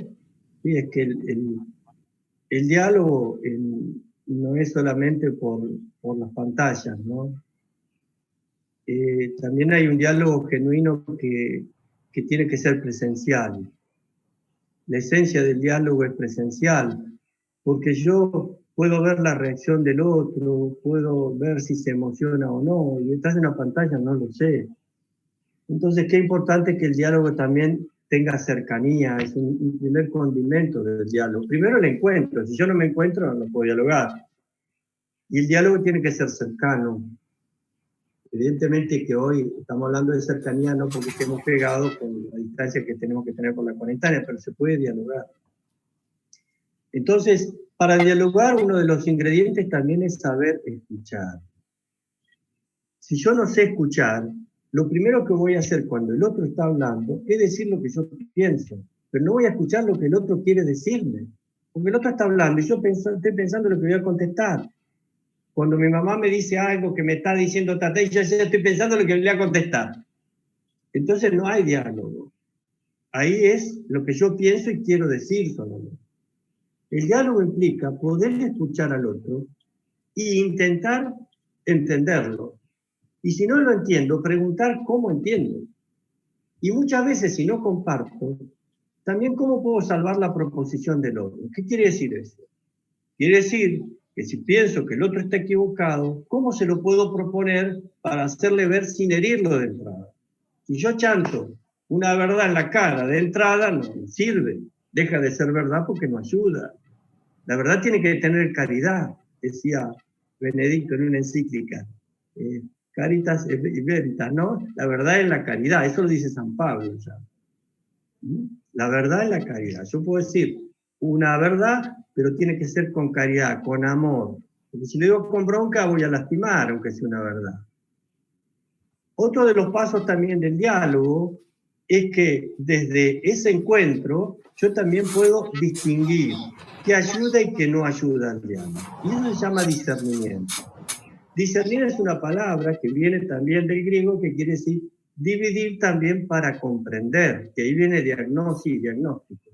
sí, es que el diálogo no es solamente por las pantallas, ¿no? también hay un diálogo genuino que tiene que ser presencial. La esencia del diálogo es presencial, porque yo puedo ver la reacción del otro, puedo ver si se emociona o no, y detrás de una pantalla no lo sé. Entonces, qué importante que el diálogo también tenga cercanía, es un primer condimento del diálogo. Primero el encuentro, si yo no me encuentro no puedo dialogar. Y el diálogo tiene que ser cercano. Evidentemente que hoy estamos hablando de cercanía no porque estemos pegados con la distancia que tenemos que tener por la cuarentena, pero se puede dialogar. Entonces, para dialogar uno de los ingredientes también es saber escuchar. Si yo no sé escuchar, lo primero que voy a hacer cuando el otro está hablando es decir lo que yo pienso, pero no voy a escuchar lo que el otro quiere decirme, porque el otro está hablando y yo estoy pensando lo que voy a contestar. Cuando mi mamá me dice algo que me está diciendo tata, yo ya estoy pensando lo que le voy a contestar. Entonces no hay diálogo. Ahí es lo que yo pienso y quiero decir solamente. El diálogo implica poder escuchar al otro e intentar entenderlo. Y si no lo entiendo, preguntar cómo entiendo. Y muchas veces, si no comparto, también cómo puedo salvar la proposición del otro. ¿Qué quiere decir eso? Quiere decir que si pienso que el otro está equivocado, ¿cómo se lo puedo proponer para hacerle ver sin herirlo de entrada? Si yo chanto una verdad en la cara de entrada, no sirve. Deja de ser verdad porque no ayuda. La verdad tiene que tener caridad, decía Benedicto en una encíclica. Caritas et veritas, ¿no? La verdad es la caridad, eso lo dice San Pablo ya. La verdad es la caridad. Yo puedo decir una verdad, pero tiene que ser con caridad, con amor. Porque si lo digo con bronca voy a lastimar, aunque sea una verdad. Otro de los pasos también del diálogo es que desde ese encuentro yo también puedo distinguir qué ayuda y qué no ayuda al diálogo. Y eso se llama discernimiento. Discernir es una palabra que viene también del griego que quiere decir dividir también para comprender, que ahí viene diagnosis y diagnóstico.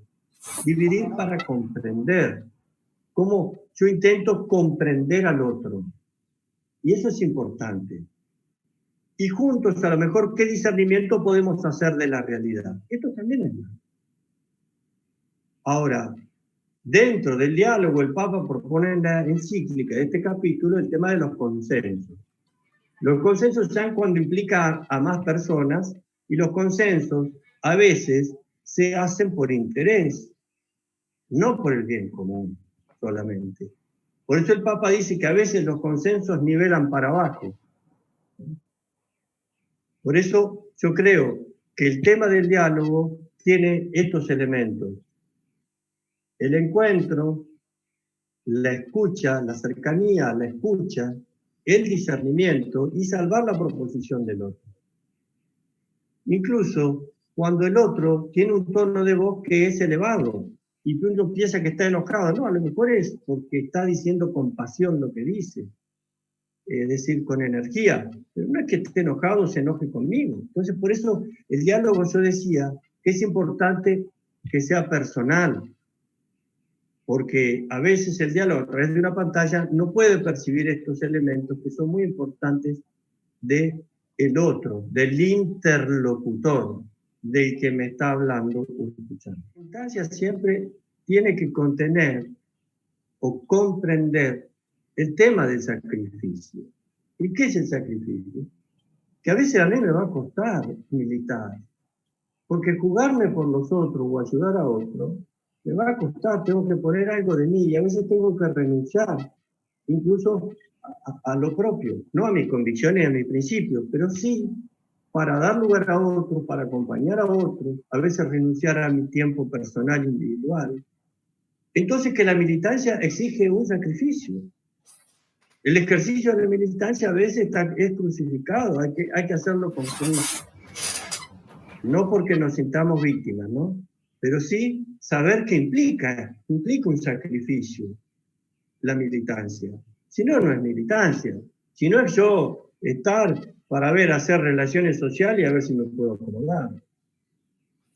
Dividir para comprender. Cómo yo intento comprender al otro. Y eso es importante. Y juntos, a lo mejor, ¿qué discernimiento podemos hacer de la realidad? Esto también es malo. Ahora, dentro del diálogo, el Papa propone en la encíclica de este capítulo el tema de los consensos. Los consensos se dan cuando implica a más personas y los consensos a veces se hacen por interés, no por el bien común solamente. Por eso el Papa dice que a veces los consensos nivelan para abajo. Por eso yo creo que el tema del diálogo tiene estos elementos. El encuentro, la escucha, la cercanía, la escucha, el discernimiento y salvar la proposición del otro. Incluso cuando el otro tiene un tono de voz que es elevado y que uno piensa que está enojado, no, a lo mejor es porque está diciendo con pasión lo que dice. Es decir, con energía, pero no es que esté enojado o se enoje conmigo. Entonces, por eso el diálogo, yo decía, que es importante que sea personal, porque a veces el diálogo a través de una pantalla no puede percibir estos elementos que son muy importantes del otro, del interlocutor, del que me está hablando o escuchando. La instancia siempre tiene que contener o comprender el tema del sacrificio. ¿Y qué es el sacrificio? Que a veces a mí me va a costar militar, porque jugarme por los otros o ayudar a otros, me va a costar, tengo que poner algo de mí y a veces tengo que renunciar, incluso a lo propio, no a mis convicciones y a mis principios, pero sí para dar lugar a otros, para acompañar a otros, a veces renunciar a mi tiempo personal individual. Entonces que la militancia exige un sacrificio. El ejercicio de la militancia a veces es crucificado, hay que hacerlo con cruz. No porque nos sintamos víctimas, ¿no? Pero sí saber que implica un sacrificio la militancia. Si no, no es militancia. Si no es yo estar para hacer relaciones sociales y a ver si me puedo acomodar.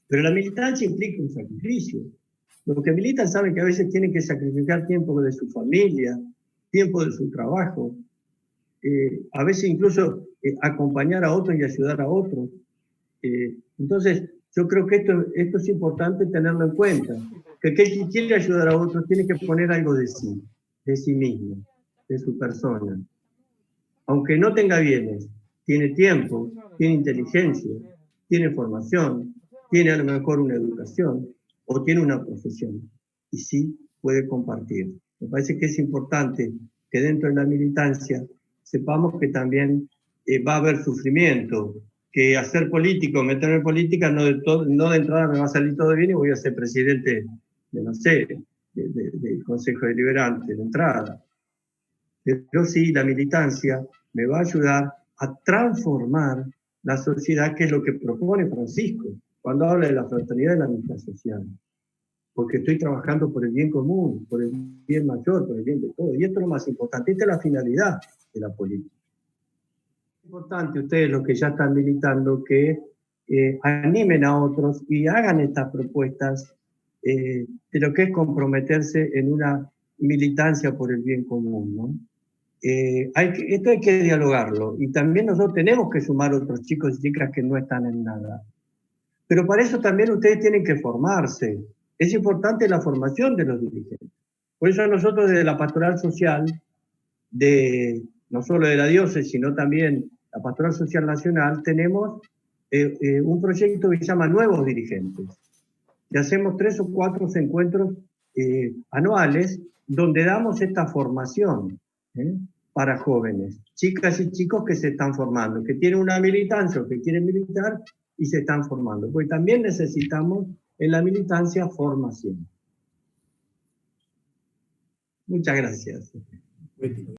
Pero la militancia implica un sacrificio. Los que militan saben que a veces tienen que sacrificar tiempo de su familia, tiempo de su trabajo. a veces incluso acompañar a otros y ayudar a otros. Entonces, yo creo que esto es importante tenerlo en cuenta, que aquel que quiere ayudar a otros tiene que poner algo de sí mismo, de su persona. Aunque no tenga bienes, tiene tiempo, tiene inteligencia, tiene formación, tiene a lo mejor una educación o tiene una profesión y sí puede compartir. Me parece que es importante que dentro de la militancia sepamos que también va a haber sufrimiento, que hacer político, meterme en política, no de entrada me va a salir todo bien y voy a ser presidente de, no sé, del Consejo Deliberante de entrada. Pero sí, la militancia me va a ayudar a transformar la sociedad, que es lo que propone Francisco cuando habla de la fraternidad y la amistad social. Porque estoy trabajando por el bien común, por el bien mayor, por el bien de todos. Y esto es lo más importante, esta es la finalidad de la política. Es importante ustedes, los que ya están militando, que animen a otros y hagan estas propuestas de lo que es comprometerse en una militancia por el bien común, ¿no? Esto hay que dialogarlo, y también nosotros tenemos que sumar otros chicos y chicas que no están en nada. Pero para eso también ustedes tienen que formarse. Es importante la formación de los dirigentes. Por eso nosotros desde la Pastoral Social, no solo de la diócesis, sino también la Pastoral Social Nacional, tenemos un proyecto que se llama Nuevos Dirigentes. Y hacemos 3 o 4 encuentros anuales donde damos esta formación para jóvenes, chicas y chicos que se están formando, que tienen una militancia o que quieren militar y se están formando, porque también necesitamos en la militancia formación. Muchas gracias.